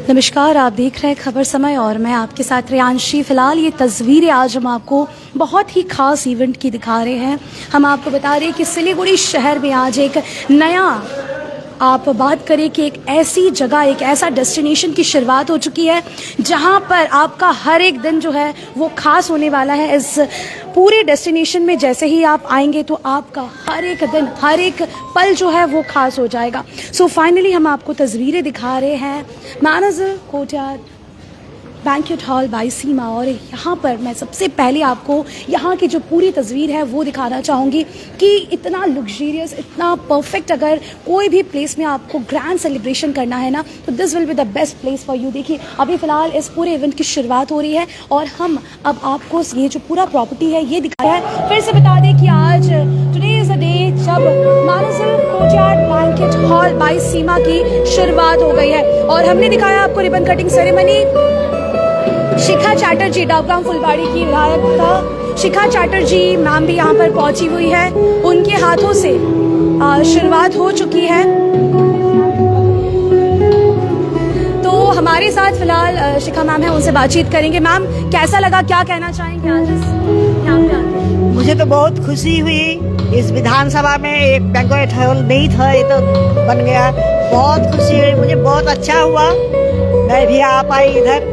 नमस्कार, आप देख रहे हैं खबर समय और मैं आपके साथ रियांशी। फिलहाल ये तस्वीरें आज हम आपको बहुत ही खास इवेंट की दिखा रहे हैं। हम आपको बता रहे हैं कि सिलीगुड़ी शहर में आज एक नया, आप बात करें कि एक ऐसी जगह, एक ऐसा डेस्टिनेशन की शुरुआत हो चुकी है जहां पर आपका हर एक दिन जो है वो खास होने वाला है। इस पूरे डेस्टिनेशन में जैसे ही आप आएंगे तो आपका हर एक दिन, हर एक पल जो है वो खास हो जाएगा। सो फाइनली हम आपको तस्वीरें दिखा रहे हैं manager courtyard banquet hall by Seema, और यहाँ पर मैं सबसे पहले आपको यहाँ की जो पूरी तस्वीर है वो दिखाना चाहूँगी कि इतना लग्जरियस, इतना परफेक्ट, अगर कोई भी प्लेस में आपको ग्रैंड सेलिब्रेशन करना है ना तो this will be the best place for you. देखिए अभी फ़िलहाल इस पूरे इवेंट की शुरुआत हो रही है और हम अब आपको ये जो पूरा प्रॉपर्टी है ये दिखाया है। फिर से बता दें कि आज टुडे इज़ अ डे जब manager courtyard banquet hall by Seema की शुरुआत हो गई है और हमने दिखाया आपको ribbon cutting ceremony. Shikha Chatterjee, Dakgram Phulbari की विधायक था शिखा चैटर्जी मैम भी यहाँ पर पहुंची हुई है, उनके हाथों से शुरुआत हो चुकी है। तो हमारे साथ फिलहाल शिखा मैम है, उनसे बातचीत करेंगे। मैम कैसा लगा, क्या कहना चाहेंगे आज यहाँ पे आके? मुझे तो बहुत खुशी हुई। इस विधानसभा में एक बैंक्वेट हॉल नहीं था, ये तो बन गया। बहुत खुशी हुई, मुझे बहुत अच्छा हुआ। मैं भी आ पाई इधर।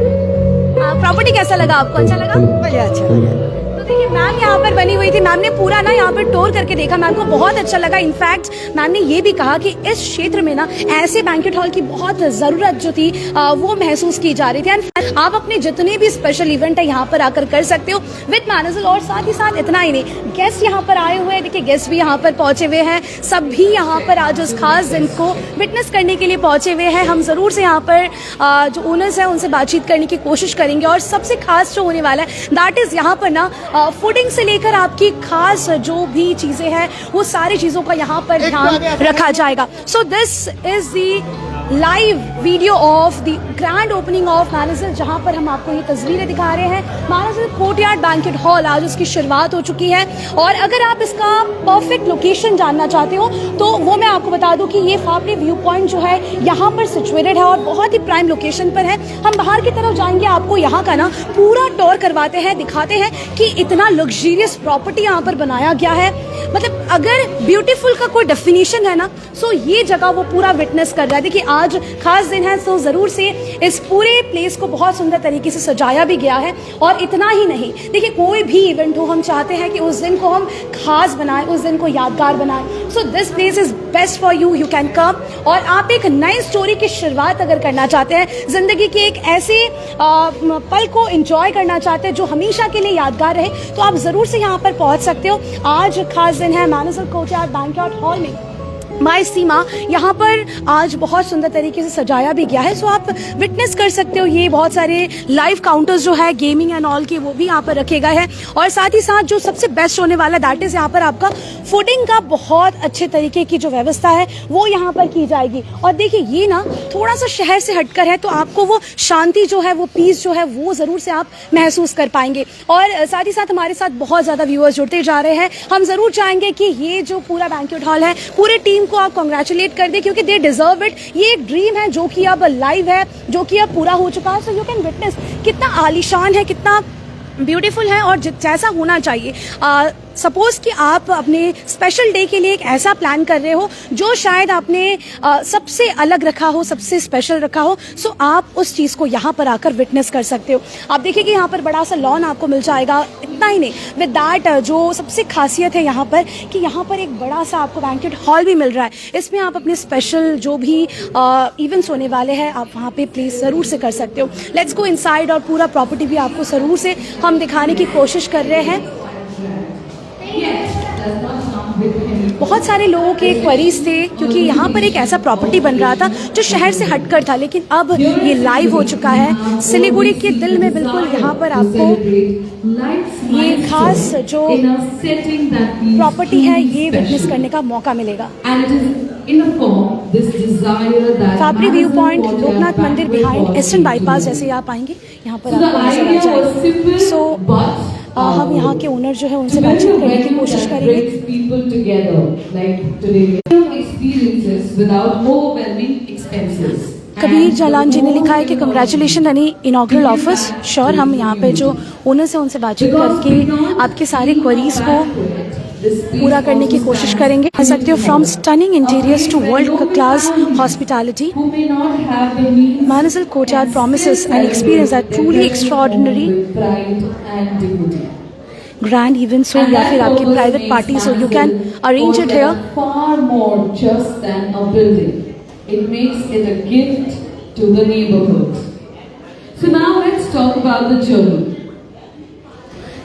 प्रॉपर्टी कैसा लगा आपको, अच्छा लगा? मुझे अच्छा लगा। तो देखिए मैम यहाँ पर बनी हुई थी, मैम ने पूरा ना यहाँ पर टूर करके देखा, मैम को बहुत अच्छा लगा। इनफैक्ट मैम ने ये भी कहा कि इस क्षेत्र में ना ऐसे बैंक्वेट हॉल की बहुत ज़रूरत जो थी वो महसूस की जा रही थी। एंड आप अपने जितने भी स्पेशल इवेंट है यहाँ पर आकर कर सकते हो विद मैनेजर। और साथ ही साथ इतना ही नहीं, गेस्ट यहाँ पर आए हुए हैं, देखिए गेस्ट भी यहाँ पर पहुंचे हुए हैं, सब भी यहाँ पर आज उस खास दिन को विटनेस करने के लिए पहुंचे हुए हैं। हम ज़रूर से यहाँ पर जो ओनर्स हैं उनसे बातचीत करने की कोशिश करेंगे और सबसे खास जो होने वाला है दैट इज़ यहाँ पर ना फूडिंग से लेकर आपकी खास जो भी चीज़ें हैं वो सारी चीज़ों का यहाँ पर ध्यान रखा जाएगा। सो this is the live video of the grand opening of manager, जहां पर हम आपको ये तस्वीरें दिखा रहे हैं। मैनेजर कोर्टयार्ड बैंक्वेट हॉल आज उसकी शुरुआत हो चुकी है और अगर आप इसका परफेक्ट लोकेशन जानना चाहते हो तो वो मैं आपको बता दूं कि ये फाफड़े व्यू पॉइंट जो है यहाँ पर सिचुएटेड है और बहुत ही प्राइम लोकेशन पर है। हम बाहर की तरफ जाएंगे, आपको यहाँ का ना पूरा टूर करवाते हैं, दिखाते हैं कि इतना लग्जरियस प्रॉपर्टी यहाँ पर बनाया गया है। मतलब अगर ब्यूटीफुल का कोई डेफिनेशन है ना सो ये जगह वो पूरा विटनेस कर रहा है। देखिए आज खास दिन है तो ज़रूर से इस पूरे प्लेस को बहुत सुंदर तरीके से सजाया भी गया है। और इतना ही नहीं, देखिए कोई भी इवेंट हो हम चाहते हैं कि उस दिन को हम खास बनाएं, उस दिन को यादगार बनाएं। So this place is best for you, you can come. और आप एक नई स्टोरी की शुरुआत अगर करना चाहते हैं, ज़िंदगी के एक ऐसे पल को एंजॉय करना चाहते हैं जो हमेशा के लिए यादगार रहे, तो आप ज़रूर से यहाँ पर पहुँच सकते हो। आज खास दिन है मैनेजर कोर्टयार्ड बैंक्वेट हॉल में बाय सीमा, यहाँ पर आज बहुत सुंदर तरीके से सजाया भी गया है। सो आप विटनेस कर सकते हो। ये बहुत सारे लाइव काउंटर्स जो है गेमिंग एंड ऑल के वो भी यहाँ पर रखे गए हैं और साथ ही साथ जो सबसे बेस्ट होने वाला दैट इज़ यहाँ पर आपका फूडिंग का बहुत अच्छे तरीके की जो व्यवस्था है वो यहाँ पर की जाएगी। और देखिए ये ना थोड़ा सा शहर से हटकर है तो आपको वो शांति जो है, वो पीस जो है वो ज़रूर से आप महसूस कर पाएंगे। और साथ ही साथ हमारे साथ बहुत ज़्यादा व्यूअर्स जुड़ते जा रहे हैं। हम ज़रूर चाहेंगे कि ये जो पूरा बैंक्वेट हॉल है पूरे टीम को आप कांग्रेचुलेट कर दे क्योंकि दे डिजर्व इट। ये एक ड्रीम है जो कि अब लाइव है, जो कि अब पूरा हो चुका है। सो यू कैन विटनेस कितना आलीशान है, कितना ब्यूटीफुल है और जैसा होना चाहिए। सपोज कि आप अपने स्पेशल डे के लिए एक ऐसा प्लान कर रहे हो जो शायद आपने सबसे अलग रखा हो, सबसे स्पेशल रखा हो, सो आप उस चीज़ को यहाँ पर आकर विटनेस कर सकते हो। आप देखिए कि यहाँ पर बड़ा सा लॉन आपको मिल जाएगा। इतना ही नहीं, विद दैट जो सबसे खासियत है यहाँ पर कि यहाँ पर एक बड़ा सा आपको बैंक्वेट हॉल भी मिल रहा है। इसमें आप अपने स्पेशल जो भी इवेंट्स होने वाले हैं आप वहाँ पे प्लीज़ ज़रूर से कर सकते हो। लेट्स गो इनसाइड और पूरा प्रॉपर्टी भी आपको ज़रूर से हम दिखाने की कोशिश कर रहे हैं। बहुत सारे लोगों के क्वेरीज थे क्योंकि यहाँ पर एक ऐसा प्रॉपर्टी बन रहा था जो शहर से हटकर था, लेकिन अब ये लाइव हो चुका है सिलीगुड़ी के दिल में। बिल्कुल यहाँ पर आपको ये खास जो प्रॉपर्टी है ये विटनेस करने का मौका मिलेगा। फाफड़ी व्यू पॉइंट, लोकनाथ मंदिर बिहाइंड ईस्टर्न बाईपास जैसे आप आएंगे यहाँ पर आपको नजर आ जाएगा। सो हम यहाँ के ओनर जो है उनसे बातचीत करने की कोशिश करेंगे। people together like today experiences without overwhelming expenses. Kabir Jalan जी ने लिखा है कि congratulation any inaugural office. Sure हम यहाँ पे जो ओनर्स हैं उनसे बातचीत करके आपके सारे क्वेरीज को पूरा करने की कोशिश करेंगे। कह सकते हो from stunning interiors to world class hospitality, Who may not have the means Manazil Courtyard promises an experience that truly extraordinary, with pride and dignity. grand events हो या फिर आपकी प्राइवेट पार्टीज हो, you can arrange it here. Far more just than a building. It makes it a gift to the neighborhood. So now let's talk about the journey.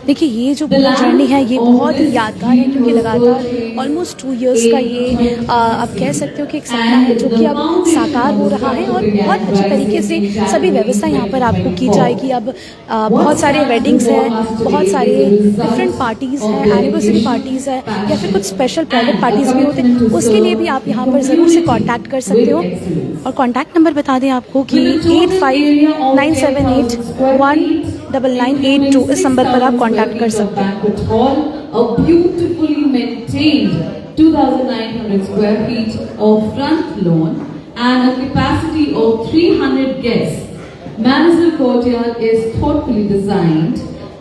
देखिए ये जो पूरा journey है ये बहुत ही यादगार है, क्योंकि लगातार ऑलमोस्ट 2 इयर्स का ये आप कह सकते हो कि एक सपना है जो कि अब साकार हो रहा है, और बहुत अच्छे तरीके से सभी व्यवस्था यहाँ पर आपको की जाएगी। अब बहुत सारे वेडिंग्स हैं, बहुत सारे डिफरेंट पार्टीज़ हैं, एनिवर्सरी पार्टीज़ है या फिर कुछ स्पेशल प्राइवेट पार्टीज़ भी होते हैं, उसके लिए भी आप यहाँ पर ज़रूर से कॉन्टैक्ट कर सकते हो। और कॉन्टैक्ट नंबर बता दें आपको कि 8597819982 इस नंबर पर आप कॉन्टैक्ट कर सकते हैं। Banquet hall, a beautifully maintained 2,900 square feet of front lawn and a capacity of 300 guests. Manazil Courtyard is thoughtfully designed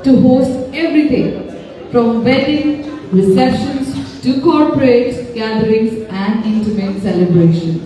to host everything from wedding receptions to corporate gatherings and intimate celebrations.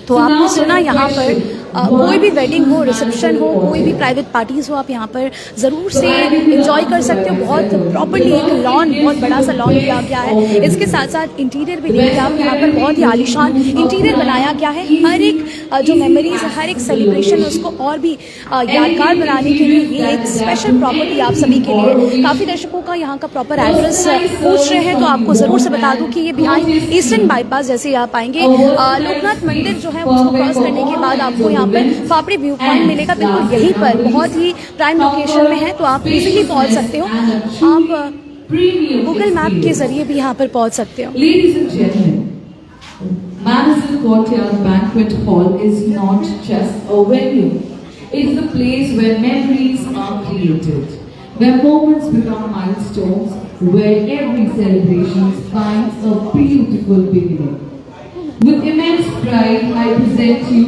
तो आपने सुना यहाँ पर कोई भी wedding हो, reception हो, कोई भी प्राइवेट पार्टीज हो, आप यहाँ पर ज़रूर से एंजॉय कर सकते हो। बहुत प्रॉपर्ली एक लॉन, बहुत बड़ा सा लॉन दिया गया है। इसके साथ साथ इंटीरियर भी देखिए आप यहाँ पर, बहुत ही आलीशान इंटीरियर बनाया गया है। हर एक जो मेमोरीज है, हर एक सेलिब्रेशन है, उसको और भी यादगार बनाने के लिए ये एक स्पेशल प्रॉपर्टी आप सभी के लिए। काफ़ी दर्शकों का यहाँ का प्रॉपर एड्रेस पूछ रहे हैं, तो आपको ज़रूर से बता दूँ कि ये बिहाइंड ईस्टर्न बाईपास जैसे आप आएंगे, लोकनाथ मंदिर जो है उसको क्रॉस करने के बाद आपको यहाँ पर फाफड़ी व्यू पॉइंट मिलेगा। बिल्कुल यहीं पर बहुत ही प्राइम लोकेशन में है, तो आप इजीली पहुँच सकते हो। आप गूगल मैप के जरिए भी यहाँ पर पहुँच सकते हो। Ladies and gentlemen, Manazil Courtyard Banquet Hall is not just a venue. It's a place where memories are created, where moments become milestones, where every celebration finds a beautiful beginning. With immense pride, I present you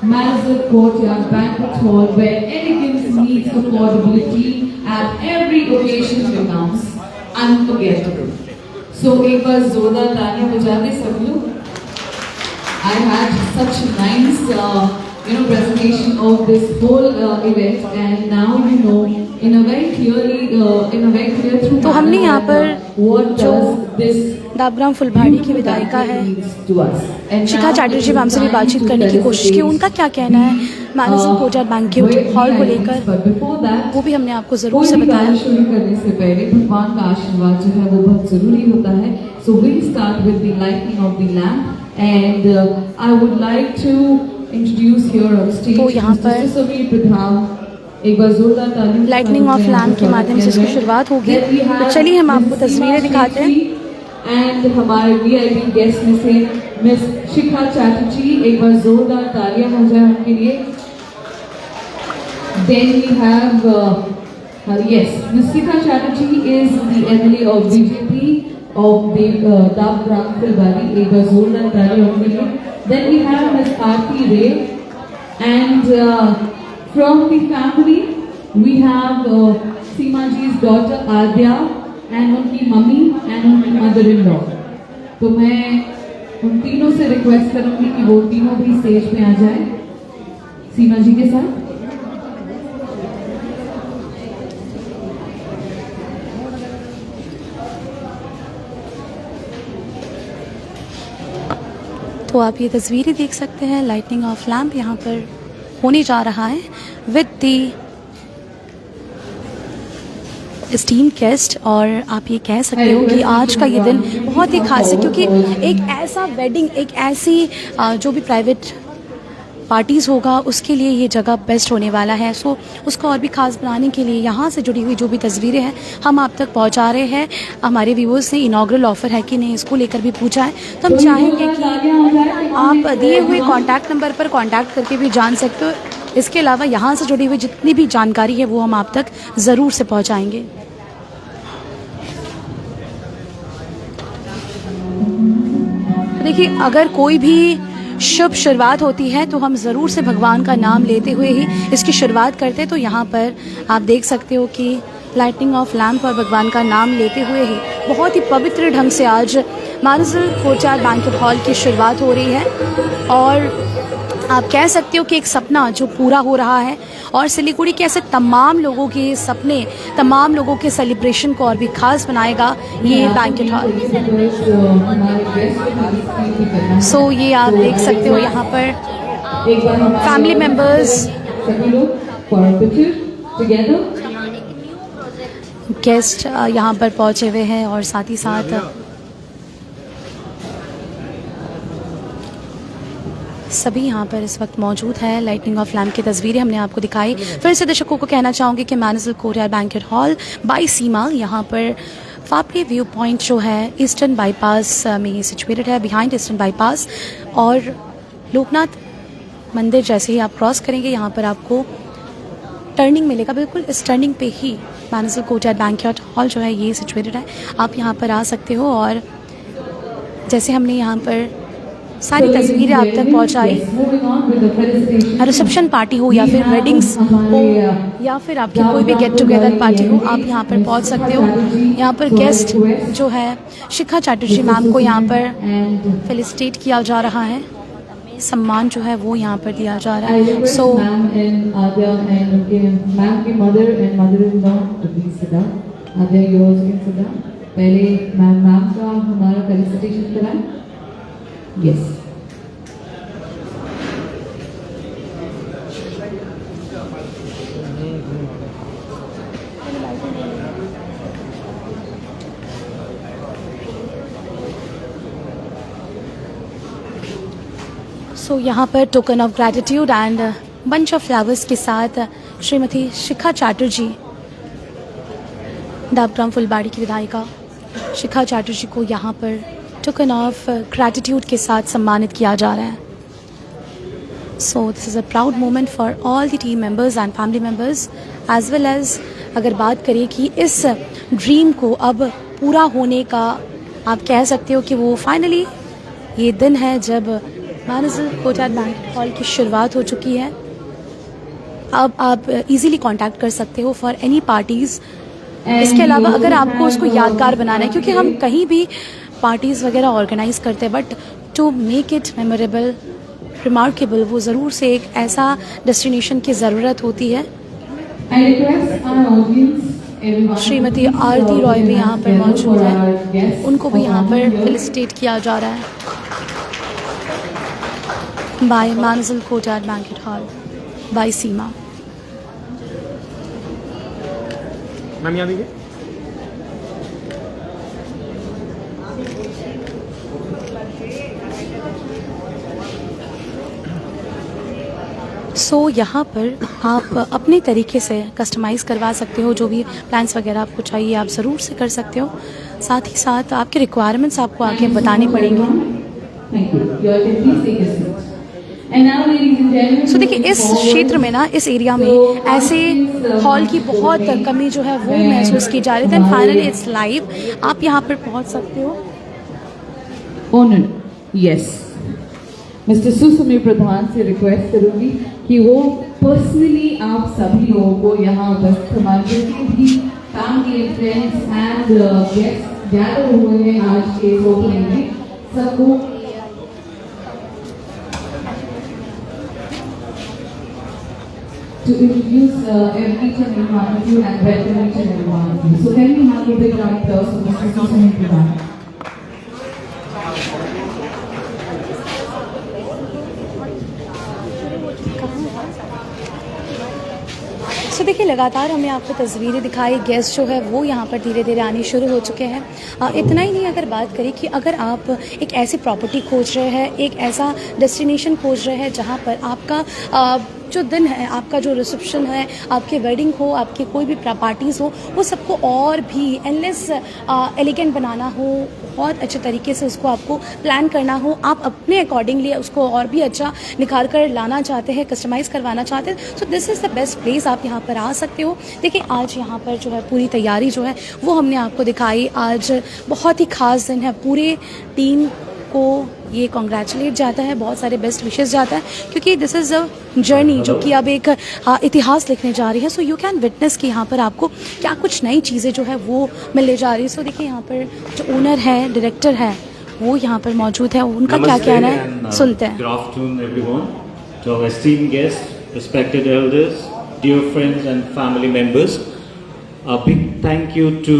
Manazil Courtyard Banquet Hall, where elegance meets affordability and every occasion becomes unforgettable. So, एक बार जोरदार तालियां बजा दें सब लोग। I had such a nice, presentation of this whole event, and now you know in a very clear through. तो हमने यहाँ पर what जो does this दाबग्राम फुलबाड़ी की विधायिका है शिखा चैटर्जी मैम से भी बातचीत करने की कोशिश की, उनका क्या कहना है मैनेजल कोर्टयार्ड बैंक्वेट हॉल को लेकर, वो भी हमने आपको जरूर से बताया। शुरू करने से पहले भगवान का आशीर्वाद जो है वो बहुत जरूरी होता है। So we start with the lighting of the lamp and I would like to introduce here on stage तो यहाँ पर एक बार जोरदार तालियां लाइटनिंग ऑफ लैम्प के माध्यम से इसकी शुरुआत होगी। तो चलिए हम आपको तस्वीरें दिखाते हैं। एंड हमारे वीआईपी गेस्ट में से मिस शिखा चैटर्जी, एक बार जोरदार तालियां हो जाए उनके लिए। Then we have yes, Miss Shikha Chatterjee is the MLA of BJP of the Dabgram Philbari, एक बार जोरदार तालियां उनके लिए। Then we have Miss Aarti Ray, and from the family we have Seema ji's daughter Adya and उनकी mummy and उनकी mother-in-law. तो मैं उन तीनों से रिक्वेस्ट करूंगी कि वो तीनों भी स्टेज पे आ जाए सीमा जी के साथ। तो आप ये तस्वीरें देख सकते हैं, लाइटनिंग ऑफ लैम्प यहाँ पर होने जा रहा है विद दी स्टीम गेस्ट। और आप ये कह सकते हो कि आज का ये दिन बहुत ही खास है, क्योंकि एक ऐसा वेडिंग, एक ऐसी जो भी प्राइवेट पार्टीज़ होगा उसके लिए ये जगह बेस्ट होने वाला है। सो उसको और भी ख़ास बनाने के लिए यहाँ से जुड़ी हुई जो भी तस्वीरें हैं हम आप तक पहुँचा रहे हैं। हमारे व्यूअर्स ने इनॉग्रल ऑफ़र है कि नहीं इसको लेकर भी पूछा है, तो हम चाहेंगे कि आप दिए हुए कॉन्टैक्ट नंबर पर कॉन्टैक्ट करके भी जान सकते हो। इसके अलावा यहाँ से जुड़ी हुई जितनी भी जानकारी है वो हम आप तक ज़रूर से पहुँचाएँगे। देखिए, अगर कोई भी शुभ शुरुआत होती है तो हम ज़रूर से भगवान का नाम लेते हुए ही इसकी शुरुआत करते हैं। तो यहाँ पर आप देख सकते हो कि लाइटनिंग ऑफ लैम्प और भगवान का नाम लेते हुए ही बहुत ही पवित्र ढंग से आज मानसरोवर कोर्टयार्ड बैंक्वेट हॉल की शुरुआत हो रही है। और आप कह सकते हो कि एक सपना जो पूरा हो रहा है और सिलीगुड़ी के ऐसे तमाम लोगों के सपने, तमाम लोगों के सेलिब्रेशन को और भी खास बनाएगा ये बैंक्वेट हॉल। सो ये आप देख सकते हो यहाँ पर फैमिली मेंबर्स, गेस्ट यहाँ पर पहुँचे हुए हैं और साथ ही साथ सभी यहाँ पर इस वक्त मौजूद है। लाइटनिंग ऑफ लैम्प की तस्वीरें हमने आपको दिखाई। फिर से दर्शकों को कहना चाहूँगी कि Mansarovar courtyard banquet hall by Seema यहाँ पर फापड़े व्यू पॉइंट जो है ईस्टर्न बाईपास में सिचुएटेड है, बिहाइंड ईस्टर्न बाईपास। और लोकनाथ मंदिर जैसे ही आप क्रॉस करेंगे यहाँ पर आपको टर्निंग मिलेगा। बिल्कुल इस टर्निंग पे ही मानसरोवर कोर्टयार्ड बैंक्वेट हॉल जो है ये सिचुएटेड है। आप यहाँ पर आ सकते हो और जैसे हमने यहाँ पर सारी तस्वीरें आप तक पहुंचाई, रिसेप्शन पार्टी हो या फिर वेडिंग्स हो या फिर आपकी कोई भी गेट टुगेदर पार्टी हो, आप यहाँ पर पहुंच सकते हो। यहाँ पर गेस्ट जो है शिखा चैटर्जी मैम को यहाँ पर फेलिसिटेट किया जा रहा है, सम्मान जो है वो यहाँ पर दिया जा रहा है। सो पहले मैम का हमारा फेलिसिटेशन कराएं। Yes. सो यहाँ पर token of gratitude and bunch of flowers के साथ श्रीमती शिखा चैटर्जी, डाबग्राम फुलबाड़ी की विधायिका शिखा चैटर्जी को यहाँ पर टोकन ऑफ ग्रैटिट्यूड के साथ सम्मानित किया जा रहा है। So this is a proud moment for all the team members and family members as well as अगर बात करें कि इस ड्रीम को अब पूरा होने का आप कह सकते हो कि वो फाइनली ये दिन है जब मानसरोवर कोर्टयार्ड बैंक्वेट हॉल की शुरुआत हो चुकी है। अब आप इजीली कांटेक्ट कर सकते हो फॉर एनी पार्टीज़। इसके अलावा अगर आपको उसको यादगार बनाना है, क्योंकि हम कहीं भी पार्टीज़ वगैरह ऑर्गेनाइज करते हैं, but to make it memorable, remarkable, वो ज़रूर से एक ऐसा डेस्टिनेशन की ज़रूरत होती है। श्रीमती आरती रॉय भी यहाँ पर मौजूद है, उनको भी यहाँ पर फेलिसिटेट किया जा रहा है by Mansarovar courtyard banquet hall by Seema. Ma'am यहाँ देखिए। सो यहाँ पर आप अपने तरीके से कस्टमाइज़ करवा सकते हो, जो भी प्लान्स वगैरह आपको चाहिए आप ज़रूर से कर सकते हो। साथ ही साथ आपके रिक्वायरमेंट्स आपको आगे बताने पड़ेंगे। सो देखिए, इस क्षेत्र में ना, इस एरिया में ऐसे हॉल की बहुत कमी जो है वो महसूस की जा रही है। फाइनली इट्स लाइव, आप यहाँ पर पहुँच सकते हो। ओनर, यस, मिस्टर सुसमीर प्रधान से रिक्वेस्ट करूंगी कि वो पर्सनली आप सभी लोगों को यहाँ उपस्थित हमारे जितने भी family, friends and guest gather हुए हैं आज के ओपनिंग में, सबको to introduce each and every one of you and welcome each and every one of you. So can we have a big round of applause for Mr. Susamir Pradhan? सो देखिए, लगातार हमने आपको तस्वीरें दिखाई, गेस्ट जो है वो यहाँ पर धीरे धीरे आने शुरू हो चुके हैं। इतना ही नहीं, अगर बात करें कि अगर आप एक ऐसी प्रॉपर्टी खोज रहे हैं, एक ऐसा डेस्टिनेशन खोज रहे हैं जहाँ पर आपका जो दिन है, आपका जो रिसेप्शन है, आपकी वेडिंग हो, आपकी कोई भी पार्टीज़ हो, वो सबको और भी एनलेस एलिगेंट बनाना हो, बहुत अच्छे तरीके से उसको आपको प्लान करना हो, आप अपने अकॉर्डिंगली उसको और भी अच्छा निखार कर लाना चाहते हैं, कस्टमाइज़ करवाना चाहते हैं, सो this is the best place. आप यहाँ पर आ सकते हो। देखिए, आज यहाँ पर जो है पूरी तैयारी जो है वो हमने आपको दिखाई। आज बहुत ही ख़ास दिन है, पूरे टीम आपको ये कॉन्ग्रेचुलेट जाता है, बहुत सारे बेस्ट विशेस जाता है, क्योंकि दिस इज़ अ जर्नी जो कि अब एक इतिहास लिखने जा रही है. सो यू कैन विटनेस कि यहाँ पर आपको क्या कुछ नई चीज़ें जो है वो मिलने जा रही है. सो देखिए यहाँ पर जो ओनर है, डायरेक्टर है, वो यहाँ पर मौजूद है. उनका क्या कहना है सुनते हैं. Good afternoon, everyone. To our esteemed guests, respected elders, dear friends and family members, a big thank you to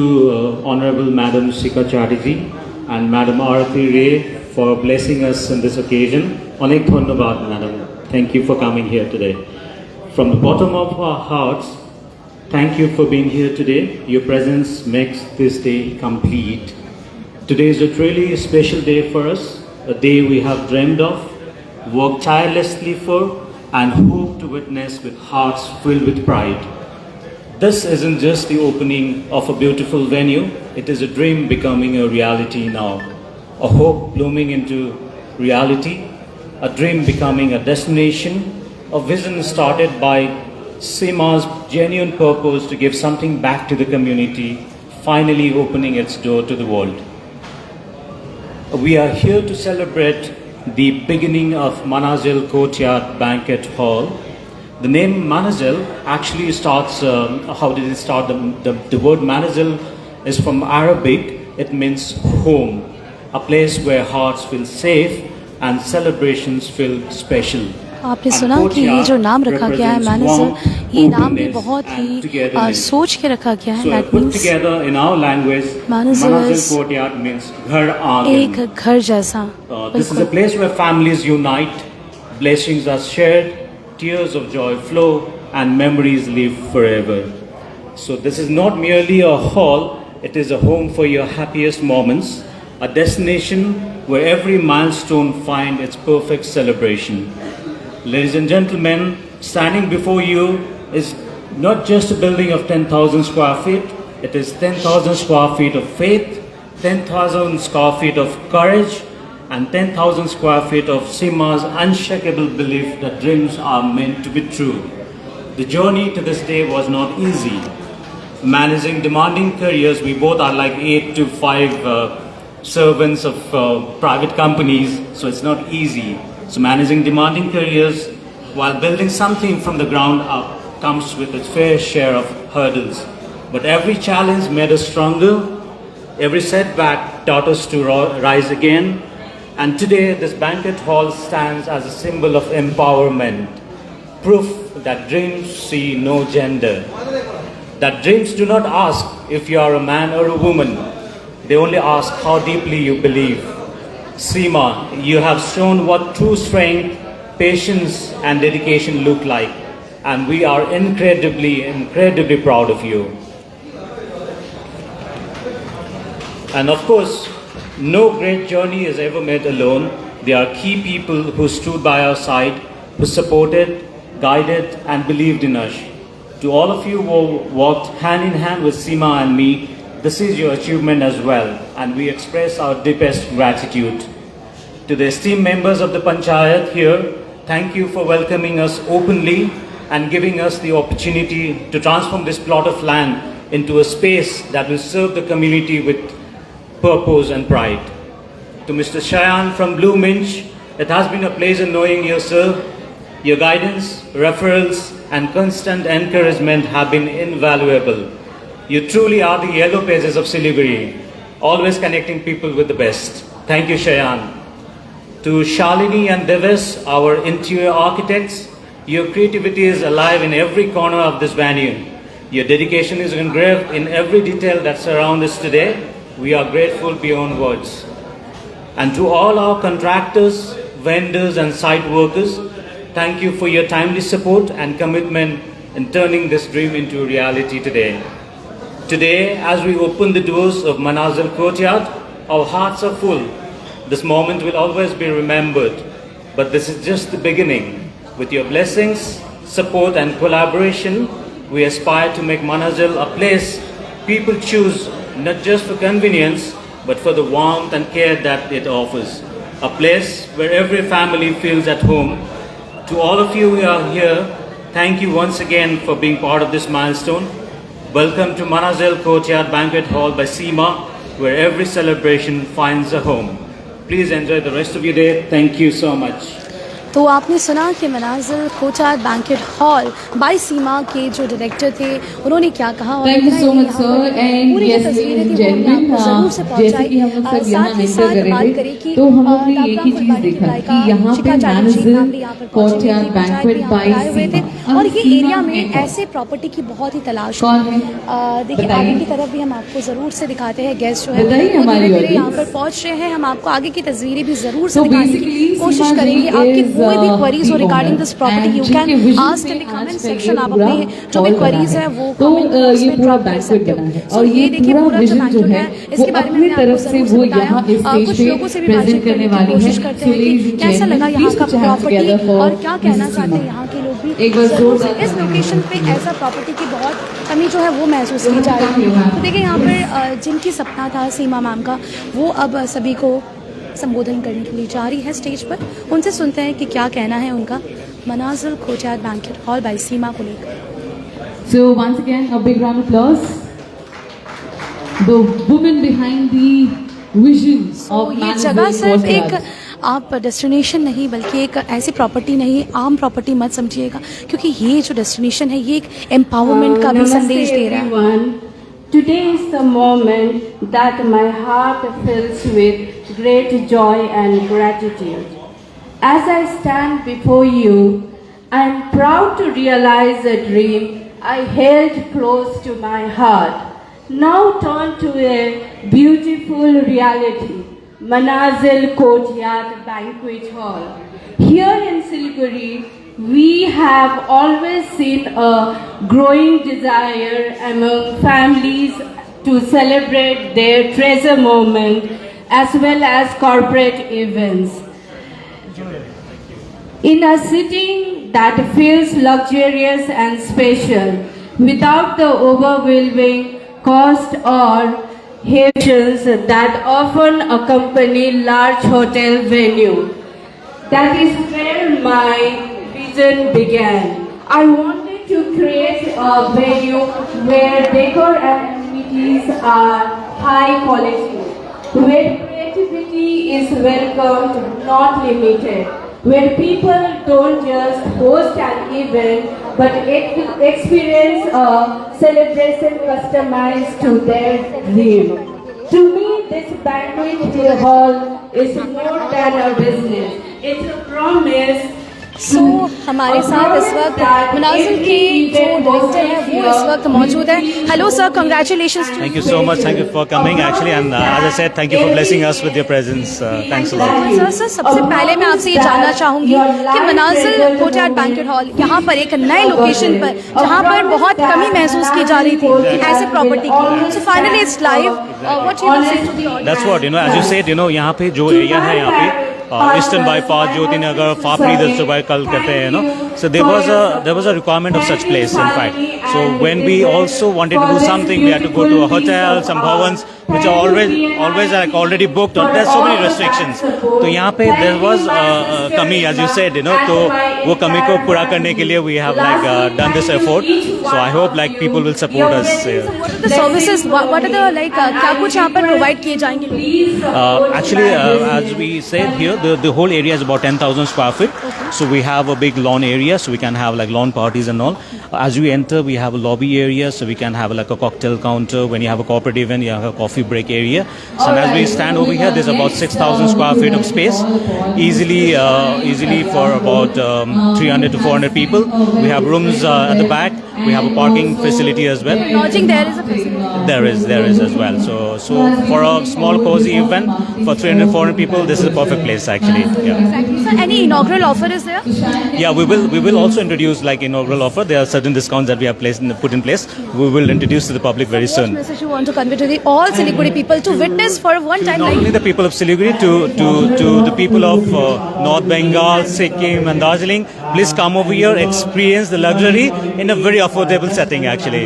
Honorable Madam Sika Chatterjee and Madam Aarti Ray for blessing us in this occasion. Anek dhanyabad, Madam. Thank you for coming here today. From the bottom of our hearts, thank you for being here today. Your presence makes this day complete. Today is a truly special day for us, a day we have dreamed of, worked tirelessly for, and hope to witness with hearts filled with pride. This isn't just the opening of a beautiful venue, it is a dream becoming a reality now. A hope blooming into reality, a dream becoming a destination, a vision started by Seema's genuine purpose to give something back to the community, finally opening its door to the world. We are here to celebrate the beginning of Manazil Courtyard Banquet Hall. The name Manazil actually starts, how did it start? The word Manazil is from Arabic, it means home, a place where hearts feel safe and celebrations feel special. आपने सुना कि ये जो नाम रखा गया है manager, ये नाम भी बहुत ही सोच के रखा गया है. That means Manazil Courtyard means घर आंगन. एक घर जैसा. This is a place where families unite, blessings are shared, tears of joy flow, and memories live forever. So this is not merely a hall, it is a home for your happiest moments, a destination where every milestone finds its perfect celebration. Ladies and gentlemen, standing before you is not just a building of 10,000 square feet, it is 10,000 square feet of faith, 10,000 square feet of courage, and 10,000 square feet of Seema's unshakable belief that dreams are meant to be true. The journey to this day was not easy. Managing demanding careers, we both are like 8 to 5 servants of private companies, so it's not easy. So managing demanding careers while building something from the ground up comes with its fair share of hurdles. But every challenge made us stronger, every setback taught us to rise again. And today this banquet hall stands as a symbol of empowerment, proof that dreams see no gender, that dreams do not ask if you are a man or a woman, they only ask how deeply you believe. Seema, you have shown what true strength, patience and dedication look like, and we are incredibly proud of you. And of course, no great journey is ever made alone. There are key people who stood by our side, who supported, guided and believed in us. To all of you who walked hand in hand with Seema and me, this is your achievement as well, and we express our deepest gratitude. To the esteemed members of the Panchayat here, thank you for welcoming us openly and giving us the opportunity to transform this plot of land into a space that will serve the community with purpose and pride. To Mr. Shayan from Blue Minch, it has been a pleasure knowing you, sir. Your guidance, referrals and constant encouragement have been invaluable. You truly are the yellow pages of Siliguri, always connecting people with the best. Thank you, Shayan. To Shalini and Deves, our interior architects, your creativity is alive in every corner of this venue. Your dedication is engraved in every detail that surrounds us today. We are grateful beyond words. And to all our contractors, vendors and site workers, thank you for your timely support and commitment in turning this dream into reality today. Today, as we open the doors of Manazil Courtyard, our hearts are full. This moment will always be remembered, but this is just the beginning. With your blessings, support and collaboration, we aspire to make Manazil a place people choose not just for convenience, but for the warmth and care that it offers. A place where every family feels at home. To all of you who are here, thank you once again for being part of this milestone. Welcome to Manazil Courtyard Banquet Hall by Seema, where every celebration finds a home. Please enjoy the rest of your day. Thank you so much. तो आपने सुना कि Manazil कोचार banquet hall by सीमा के जो director थे उन्होंने क्या कहा और Thank you so much, यहाँ पर sir. And पूरी जो yes, तस्वीरें ladies थी and वो हमने gentlemen, आपको जरूर से जैसे कि हम लोग सब पहुंचाई। यहाँ साथ ही एंटर साथ कर बात रहे करें थे कि तो हम लोग ने एक ही लापता चीज फुलबानी की देखा गायिका कि यहाँ पे शिखा चाटर्जी मैनेजर मैम भी यहाँ पर पहुंचे कोर्टयार्ड थे, पंचायत बैंक्वेट भी यहाँ बाय पर आए हुए थे सीमा। और ये सीमा एरिया में है कौन? ऐसे प्रॉपर्टी की बहुत ही तलाश कौन है। है? देखिए बताइए। आगे की तरफ भी हम आपको जरूर से दिखाते हैं। गेस्ट जो है बताइए वो हमारी धीरे धीरे यहाँ audience। पर पहुंच रहे हैं। हम आपको आगे की तस्वीरें भी जरूर से So दिखाने की basically, कोशिश सीमा जी करेंगे। आपकी is, कोई भी क्वेरीज हो the regarding owner this property you and जिनके कैन vision आस्क पे इन द कमेंट आज का ये सेक्शन। आप पूरा अपने जो भी hall बना क्वेरीज है। है वो तो कमेंट बॉक्स ये में पूरा ड्रॉप कर बैंक्वेट सकते बना है हो। और ये देखिए पूरा पूरा जो विजन जो बैंक्वेट है है वो इसके बारे में अपनी हमने तरफ आपको से जरूर वो बताया। यहाँ इस स्टेज कुछ पे लोगों से भी प्रेजेंट बातचीत करने करने की वाली कोशिश है। करते So हैं ladies कि and कैसा लगा gentlemen, यहाँ please का put your hands property together for और क्या कहना Mrs. चाहते हैं सीमा। यहाँ के लोग भी। एक बार जरूर से जोरदार इस लोकेशन पे ऐसा प्रॉपर्टी की बहुत कमी जो है वो महसूस की जा रही है। तो देखिए यहाँ पर जिनकी सपना था सीमा मैम का वो अब सभी को संबोधन करने के लिए जा रही है स्टेज पर। उनसे सुनते हैं कि क्या कहना है उनका मनाजिल कोचार बैंकेट हॉल बाय सीमा को लेकर। So once again, a big round of applause. The woman behind the vision of ये Manazil जगह सिर्फ एक Courtyard. आप डेस्टिनेशन नहीं बल्कि एक ऐसी प्रॉपर्टी नहीं आम प्रॉपर्टी मत समझिएगा क्योंकि ये जो डेस्टिनेशन है ये एक एम्पावरमेंट का भी संदेश दे रहा है। everyone. Today is the moment that my heart fills with great joy and gratitude. As I stand before you, I am proud to realize a dream I held close to my heart, now turned to a beautiful reality. Manazil Courtyard Banquet Hall. Here in Siliguri, we have always seen a growing desire among families to celebrate their treasure moment as well as corporate events. In a setting that feels luxurious and special, without the overwhelming cost or hations that often accompany large hotel venue. That is where my vision began. I wanted to create a venue where decor and amenities are high quality, where creativity is welcomed, not limited, where people don't just host an event but experience a celebration customized to their theme. To me, this banquet hall is more than a business. It's a promise. सो हमारे साथ इस वक्त मनाजिल के जो director हैं वो इस वक्त मौजूद हैं। Hello sir, congratulations. Thank you so much. Thank you for coming. Actually, and as I said, thank you for blessing us with your presence. Thanks a lot. Sir सबसे पहले मैं आपसे ये जानना चाहूंगी कि मनाजिल कोचार बैंकेट हॉल यहाँ पर एक नए लोकेशन पर जहाँ पर बहुत कमी महसूस की जा रही थी ऐसे प्रॉपर्टी की, so finally it's live. What you say to the audience? That's what as you said, यहाँ पे जो एरिया है यहाँ पे ईस्टर्न बाईपास ज्योतिनगर फाफड़ी दस्तरबाई कल कहते हैं so there was a requirement of such place in fact. So when we also wanted to do something, we had to go to a hotel, some bhavans which are always like already booked, or there's so many restrictions. तो यहाँ पे there was कमी as you said, तो वो कमी को पूरा करने के लिए we have like done this effort. So I hope like people will support us. What are the services? What are the like क्या कुछ यहाँ पर प्रोवाइड किए जाएंगे? Actually, as we said here, the whole area is about 10,000 square feet. So we have a big lawn area, so we can have like lawn parties and all. As you enter, we have a lobby area, so we can have like a cocktail counter. When you have a corporate event, you have a coffee break area. So as we stand over here, there's about 6,000 square feet of space, easily for about 300 to 400 people. We have rooms at the back. We have a parking facility as well. Lodging there is a facility. There is as well. So for a small cozy event for 300 400 people, this is a perfect place actually. Yeah. Exactly. So any inaugural offer is there? Yeah, we will also introduce like inaugural offer. There are certain discounts that we have put in place. We will introduce to the public very What soon. message you want to convey to the all Siliguri people to witness for one time Not only like the people of Siliguri, to the people of North Bengal, Sikkim and Darjeeling, please come over here, experience the luxury in a very affordable setting actually.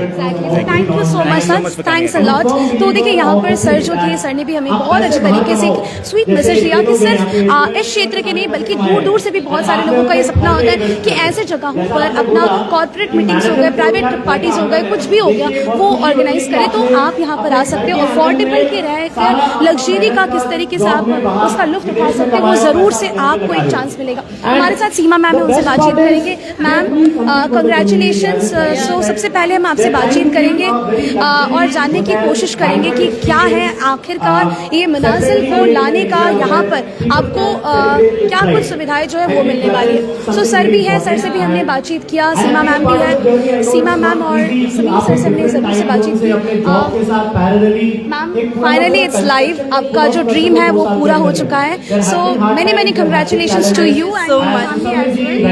Thank you so much sir, thanks a lot. तो देखिए यहाँ पर sir जो थे, sir ने भी हमें बहुत अच्छे तरीके से एक स्वीट मैसेज दिया कि सिर्फ इस क्षेत्र के नहीं बल्कि दूर दूर से भी बहुत सारे लोगों का ये सपना होता है कि ऐसे जगहों पर अपना कॉर्पोरेट मीटिंग्स हो गए, प्राइवेट पार्टीज हो गए, कुछ भी हो गया वो ऑर्गेनाइज करें। तो आप यहाँ पर आ सकते हो, अफोर्डेबल के रहकर लग्जरी का किस तरीके से आप उसका लुत्फ उठा सकते हो, वो ज़रूर से आपको एक चांस मिलेगा। हमारे साथ सीमा मैम है, उनसे बातचीत करेंगे। Ma'am congratulations. सो सबसे पहले हम आपसे बातचीत करेंगे और जानने की कोशिश करेंगे कि क्या है आखिरकार ये मनाजिल को लाने का यहाँ पर आपको क्या कुछ सुविधाएं जो है वो मिलने वाली है। सो सर भी है, सर से भी हमने बातचीत किया, सीमा मैम भी है, सीमा मैम और सभी सर से हमने ज़रूर से बातचीत की। मैम फाइनली इट्स लाइव, आपका जो ड्रीम है वो पूरा हो चुका है। So many congratulations to you so much.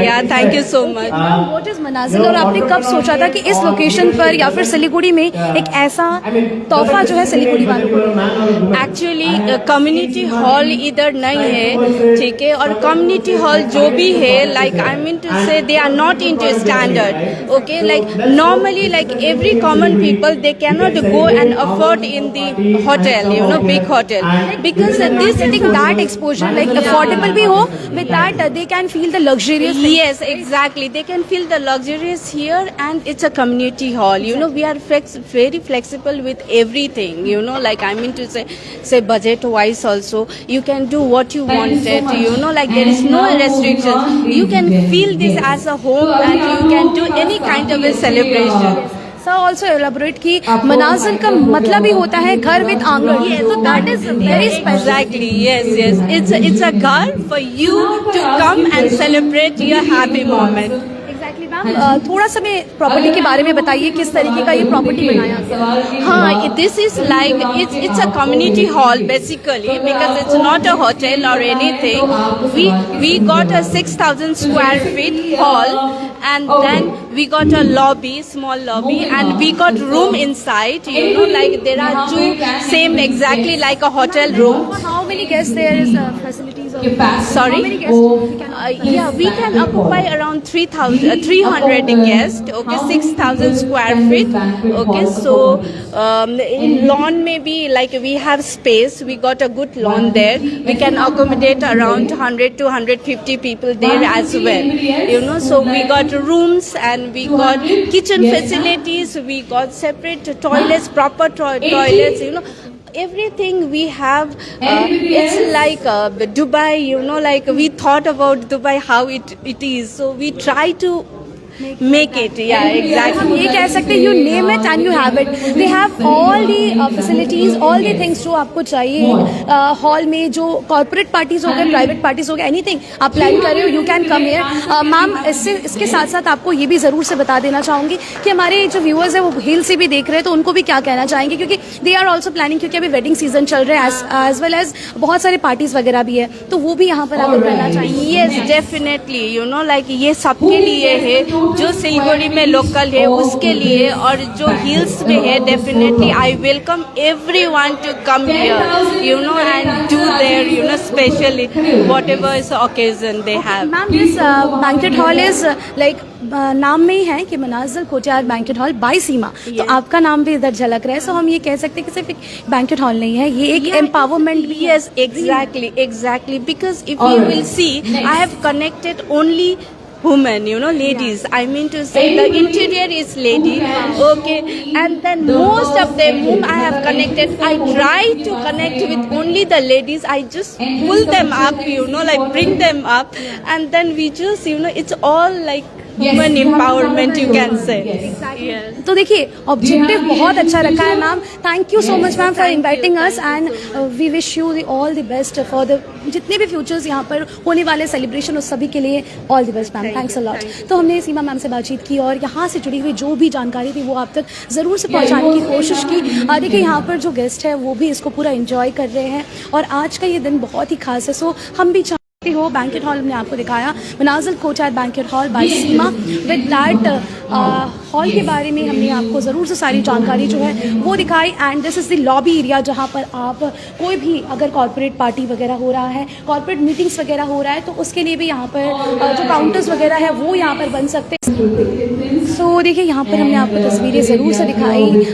Yeah, thank you so much. What is Manzil और आपने कब सोचा था कि इस लोकेशन पर या फिर सिलीगुड़ी में एक ऐसा तोहफा जो है सिलीगुड़ी वालों को? एक्चुअली कम्युनिटी हॉल इधर नहीं है, ठीक है, और कम्युनिटी हॉल जो भी है like I mean to say they are not into standard, okay, like normally like every common people they can not go and afford in the hotel, you know, big hotel, Because this getting that exposure, like affordable भी हो, with that they can feel the luxurious thing. Yes, exactly. They can feel the luxurious here, and it's a community hall. You know, we are very flexible with everything. You know, like I mean to say budget-wise also, you can do what you wanted. You know, like there is no restrictions. You can feel this as a home, and you can do any kind of a celebration. Sir also elaborate की मनाजिल का मतलब ही होता है घर with आंगन, तो that is very Exactly. Yes. It's a ghar for you to come and celebrate your happy moment. Exactly. Ma'am थोड़ा सा मैं प्रॉपर्टी के बारे में बताइए, किस तरीके का ये प्रॉपर्टी बनाया गया? हाँ, this is like it's a community hall basically because it's not a hotel or anything. We got a 6,000 square feet hall, and then we got a lobby, small lobby, and we got room inside. You know, like there are two same exactly like a hotel room. How many guests there is facilities? Sorry. How many guests? Yeah, we can occupy around 300 guests. Okay, 6,000 square feet. Okay, so in lawn maybe like we have space. We got a good lawn there. We can accommodate around 100 to 150 people there as well. You know, so we got rooms and we got kitchen facilities. We got separate toilets, proper toilets. You know. Everything we have, it's like Dubai, you know, like we thought about Dubai how it is, so we try to make it. Yeah, exactly. ये कह सकते हैं you name it and you have it. They have all the facilities, all the things जो आपको चाहिए hall में, जो corporate parties हो गए, प्राइवेट पार्टीज हो गए, एनीथिंग आप प्लान कर रहे हो you can come here. Ma'am इसके साथ साथ आपको ये भी ज़रूर से बता देना चाहूँगी कि हमारे जो व्यूअर्स हैं वो हिल से भी देख रहे हैं, तो उनको भी क्या कहना चाहेंगे, क्योंकि दे आर ऑल्सो प्लानिंग, क्योंकि अभी वेडिंग सीजन चल रहा है एज वेल एज बहुत सारे पार्टीज वगैरह भी है, तो वो भी यहाँ पर आकर करना चाहिए। Yes, definitely. You know, like ये सबके लिए है, जो सिलगुड़ी में लोकल है उसके लिए, और जो हिल्स में है definitely I welcome everyone to come here, you know, and do there, you know, specially whatever is occasion they have. Ma'am this banquet hall is like नाम में ही है कि Manazil courtyard banquet hall by Seema, तो आपका नाम भी इधर झलक रहा है। सो हम ये कह सकते हैं कि सिर्फ एक बैंक्वेट हॉल नहीं है, ये एक एम्पावरमेंट भी है। Yes, exactly. Because if you will see, I have connected only women, you know, ladies. I mean to say the interior is lady, okay, and then most of them whom I have connected, I try to connect with only the ladies. I just pull them up, you know, like bring them up, and then we just, you know, it's all like women empowerment, you can say. Yes. तो देखिए objective बहुत अच्छा रखा है ma'am. Thank you so much ma'am for inviting us, and we wish you all the best for the जितने भी futures यहाँ पर होने वाले सेलिब्रेशन, उस सभी के लिए all the best ma'am. Thanks a lot. तो हमने सीमा मैम से बातचीत की और यहाँ से जुड़ी हुई जो भी जानकारी थी वो आप तक ज़रूर से पहुँचाने की कोशिश की। देखिए यहाँ पर जो गेस्ट है वो भी इसको पूरा इंजॉय कर रहे हैं, और आज का ये दिन बहुत ही खास है। सो हम भी हो बैंक्वेट हॉल हमने आपको दिखाया, Manzil courtyard banquet hall by Seema. With that hall के बारे में हमने आपको ज़रूर से सारी जानकारी जो है वो दिखाई, and this is the lobby area जहाँ पर आप कोई भी अगर कॉर्पोरेट पार्टी वगैरह हो रहा है, कॉर्पोरेट मीटिंग्स वगैरह हो रहा है, तो उसके लिए भी यहाँ पर जो काउंटर्स वगैरह है वो यहाँ पर बन सकते हैं। सो देखिए यहाँ पर हमने आपको तस्वीरें ज़रूर से दिखाई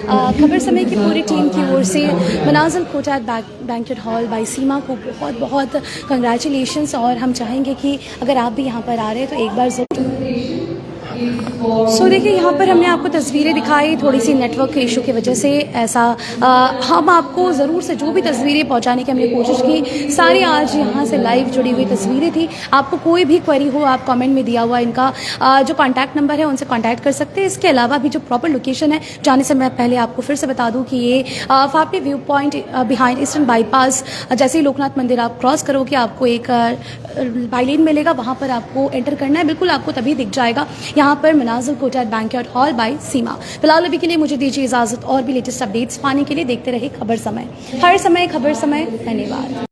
खबर समय की पूरी टीम की ओर से Manazil Kotaite banquet hall by सीमा को बहुत बहुत कंग्रेचुलेशंस। और हम चाहेंगे कि अगर आप भी यहाँ पर आ रहे हैं तो एक बार ज़रूर। सो देखिए यहाँ पर हमने आपको तस्वीरें दिखाई, थोड़ी सी नेटवर्क के इशू की वजह से ऐसा हम आपको ज़रूर से जो भी तस्वीरें पहुँचाने की हमने कोशिश की, सारी आज यहाँ से लाइव जुड़ी हुई तस्वीरें थी। आपको कोई भी क्वेरी हो आप कमेंट में दिया हुआ इनका जो कॉन्टैक्ट नंबर है उनसे कॉन्टैक्ट कर सकते हैं। इसके अलावा भी जो प्रॉपर लोकेशन है जाने से मैं पहले आपको फिर से बता दूँ कि ये Phapri view point behind eastern bypass, जैसे ही लोकनाथ मंदिर आप क्रॉस करोगे आपको एक बाईलेन मिलेगा, वहाँ पर आपको एंटर करना है, बिल्कुल आपको तभी दिख जाएगा यहाँ पर Manazil Kotaite banquet hall by सीमा। फिलहाल अभी के लिए मुझे दीजिए इजाज़त, और भी लेटेस्ट अपडेट्स पाने के लिए देखते रहे खबर समय, हर समय खबर समय। धन्यवाद।